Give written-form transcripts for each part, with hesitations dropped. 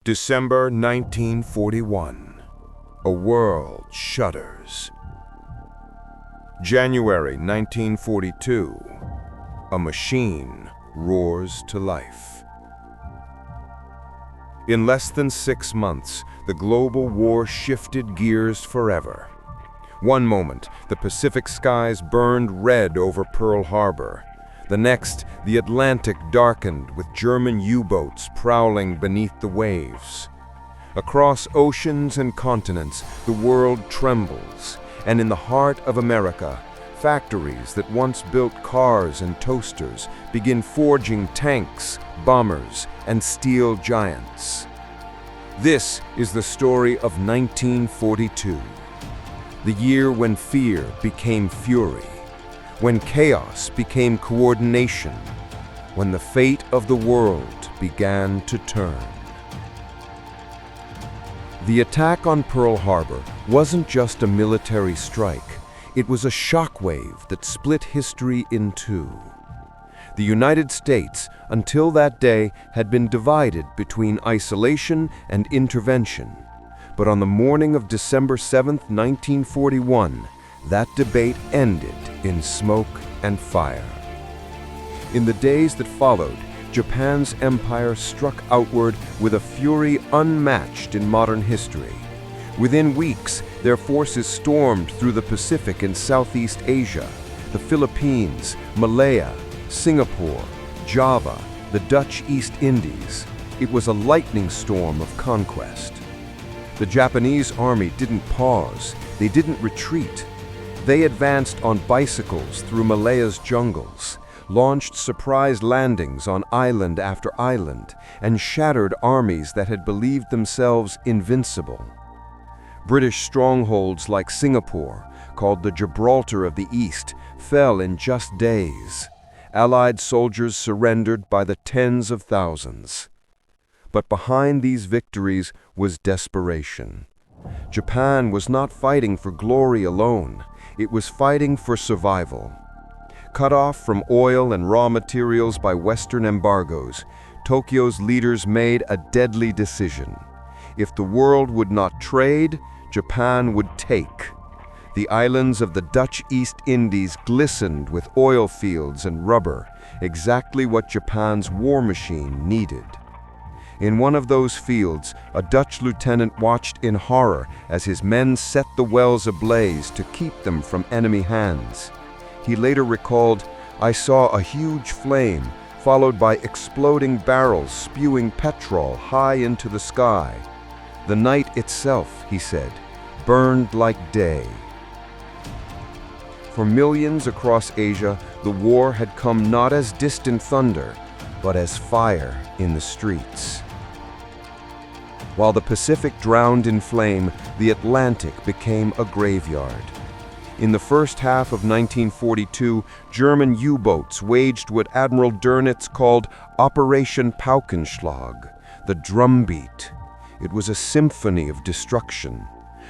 December 1941. A world shudders. January 1942. A machine roars to life. In less than 6 months, the global war shifted gears forever. One moment, the Pacific skies burned red over Pearl Harbor. The next, the Atlantic darkened with German U-boats prowling beneath the waves. Across oceans and continents, the world trembles, and in the heart of America, factories that once built cars and toasters begin forging tanks, bombers, and steel giants. This is the story of 1942, the year when fear became fury, when chaos became coordination, when the fate of the world began to turn. The attack on Pearl Harbor wasn't just a military strike, it was a shockwave that split history in two. The United States, until that day, had been divided between isolation and intervention. But on the morning of December 7, 1941, that debate ended in smoke and fire. In the days that followed, Japan's empire struck outward with a fury unmatched in modern history. Within weeks, their forces stormed through the Pacific and Southeast Asia, the Philippines, Malaya, Singapore, Java, the Dutch East Indies. It was a lightning storm of conquest. The Japanese army didn't pause, they didn't retreat. They advanced on bicycles through Malaya's jungles, launched surprise landings on island after island, and shattered armies that had believed themselves invincible. British strongholds like Singapore, called the Gibraltar of the East, fell in just days. Allied soldiers surrendered by the tens of thousands. But behind these victories was desperation. Japan was not fighting for glory alone. It was fighting for survival. Cut off from oil and raw materials by Western embargoes, Tokyo's leaders made a deadly decision. If the world would not trade, Japan would take. The islands of the Dutch East Indies glistened with oil fields and rubber, exactly what Japan's war machine needed. In one of those fields, a Dutch lieutenant watched in horror as his men set the wells ablaze to keep them from enemy hands. He later recalled, "I saw a huge flame, followed by exploding barrels spewing petrol high into the sky. The night itself," he said, "burned like day." For millions across Asia, the war had come not as distant thunder, but as fire in the streets. While the Pacific drowned in flame, the Atlantic became a graveyard. In the first half of 1942, German U-boats waged what Admiral Dönitz called Operation Paukenschlag, the drumbeat. It was a symphony of destruction.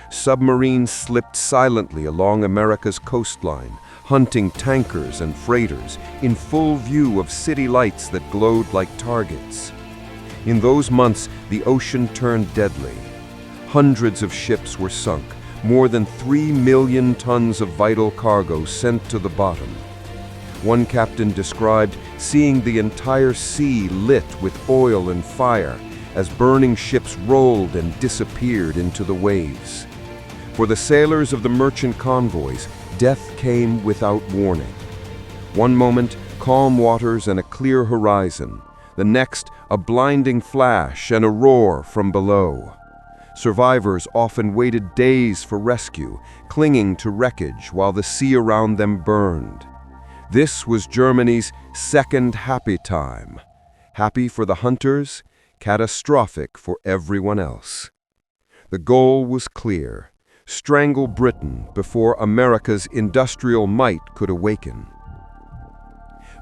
Submarines slipped silently along America's coastline, hunting tankers and freighters in full view of city lights that glowed like targets. In those months, the ocean turned deadly. Hundreds of ships were sunk, more than 3 million tons of vital cargo sent to the bottom. One captain described seeing the entire sea lit with oil and fire as burning ships rolled and disappeared into the waves. For the sailors of the merchant convoys, death came without warning. One moment, calm waters and a clear horizon. The next, a blinding flash and a roar from below. Survivors often waited days for rescue, clinging to wreckage while the sea around them burned. This was Germany's second happy time. Happy for the hunters, catastrophic for everyone else. The goal was clear: strangle Britain before America's industrial might could awaken.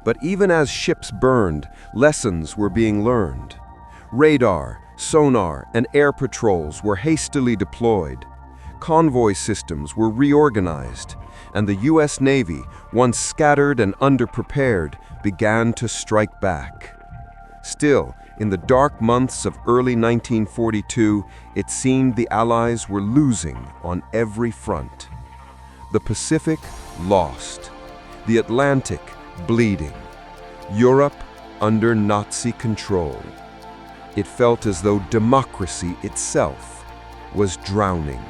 But even as ships burned, lessons were being learned. Radar, sonar, and air patrols were hastily deployed. Convoy systems were reorganized, and the U.S. Navy, once scattered and underprepared, began to strike back. Still, In the dark months of early 1942, it seemed the Allies were losing on every front. The Pacific lost, the Atlantic bleeding, Europe under Nazi control. It felt as though democracy itself was drowning.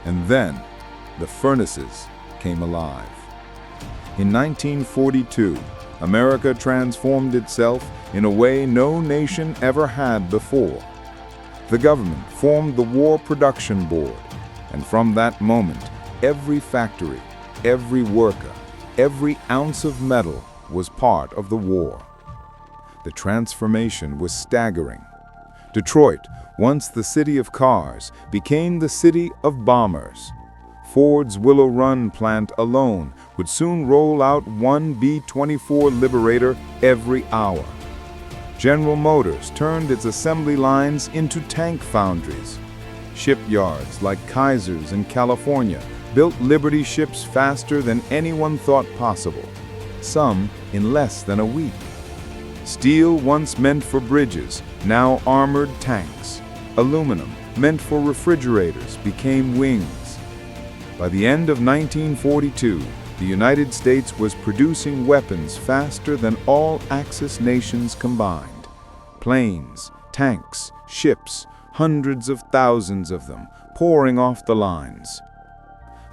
And then, the furnaces came alive. In 1942, America transformed itself in a way no nation ever had before. The government formed the War Production Board, and from that moment, every factory, every worker, every ounce of metal was part of the war. The transformation was staggering. Detroit, once the city of cars, became the city of bombers. Ford's Willow Run plant alone would soon roll out one B-24 Liberator every hour. General Motors turned its assembly lines into tank foundries. Shipyards like Kaiser's in California built Liberty ships faster than anyone thought possible, some in less than a week. Steel, once meant for bridges, now armored tanks. Aluminum, meant for refrigerators, became wings. By the end of 1942, the United States was producing weapons faster than all Axis nations combined. Planes, tanks, ships, hundreds of thousands of them, pouring off the lines.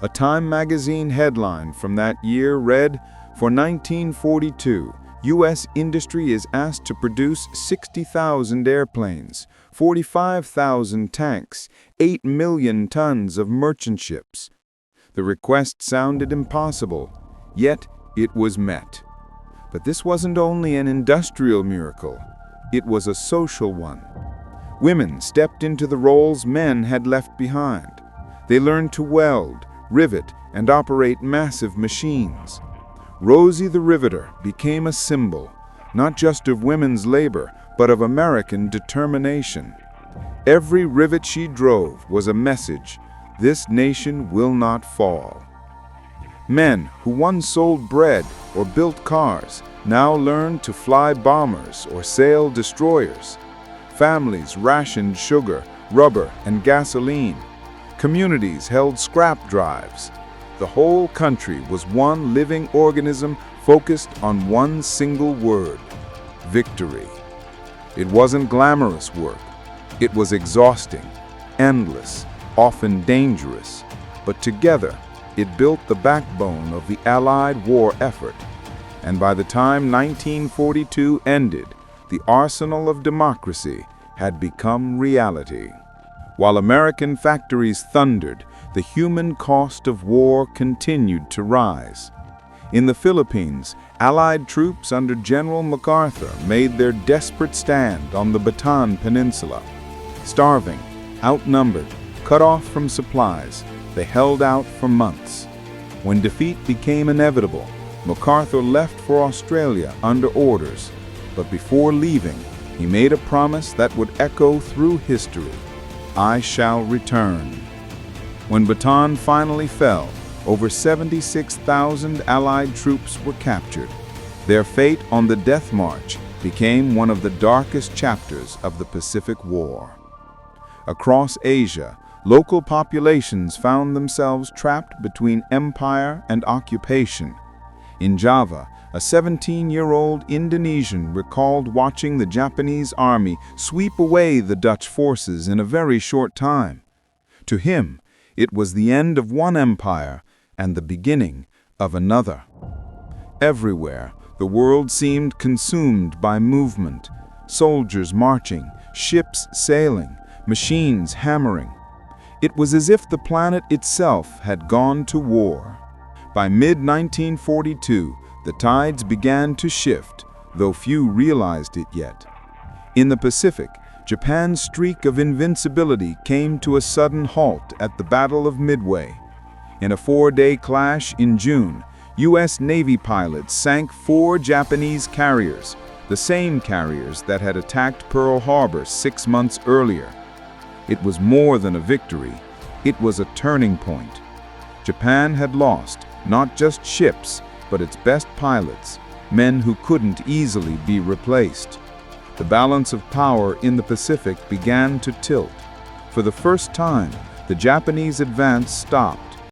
A Time magazine headline from that year read, "For 1942, U.S. industry is asked to produce 60,000 airplanes, 45,000 tanks, 8 million tons of merchant ships." The request sounded impossible, yet it was met. But this wasn't only an industrial miracle, it was a social one. Women stepped into the roles men had left behind. They learned to weld, rivet, and operate massive machines. Rosie the Riveter became a symbol, not just of women's labor, but of American determination. Every rivet she drove was a message: this nation will not fall. Men who once sold bread or built cars now learned to fly bombers or sail destroyers. Families rationed sugar, rubber, and gasoline. Communities held scrap drives. The whole country was one living organism focused on one single word: victory. It wasn't glamorous work. It was exhausting, endless, often dangerous, but together it built the backbone of the Allied war effort. And by the time 1942 ended, the arsenal of democracy had become reality. While American factories thundered, the human cost of war continued to rise. In the Philippines, Allied troops under General MacArthur made their desperate stand on the Bataan Peninsula. Starving, outnumbered, cut off from supplies, they held out for months. When defeat became inevitable, MacArthur left for Australia under orders, but before leaving, he made a promise that would echo through history: "I shall return." When Bataan finally fell, over 76,000 Allied troops were captured. Their fate on the Death March became one of the darkest chapters of the Pacific War. Across Asia, local populations found themselves trapped between empire and occupation. In Java, a 17-year-old Indonesian recalled watching the Japanese army sweep away the Dutch forces in a very short time. To him, it was the end of one empire and the beginning of another. Everywhere, the world seemed consumed by movement: soldiers marching, ships sailing, machines hammering. It was as if the planet itself had gone to war. By mid-1942, the tides began to shift, though few realized it yet. In the Pacific, Japan's streak of invincibility came to a sudden halt at the Battle of Midway. In a 4-day clash in June, U.S. Navy pilots sank 4 Japanese carriers, the same carriers that had attacked Pearl Harbor 6 months earlier. It was more than a victory, it was a turning point. Japan had lost not just ships, but its best pilots, men who couldn't easily be replaced. the balance of power in the Pacific began to tilt. For the first time, the Japanese advance stopped,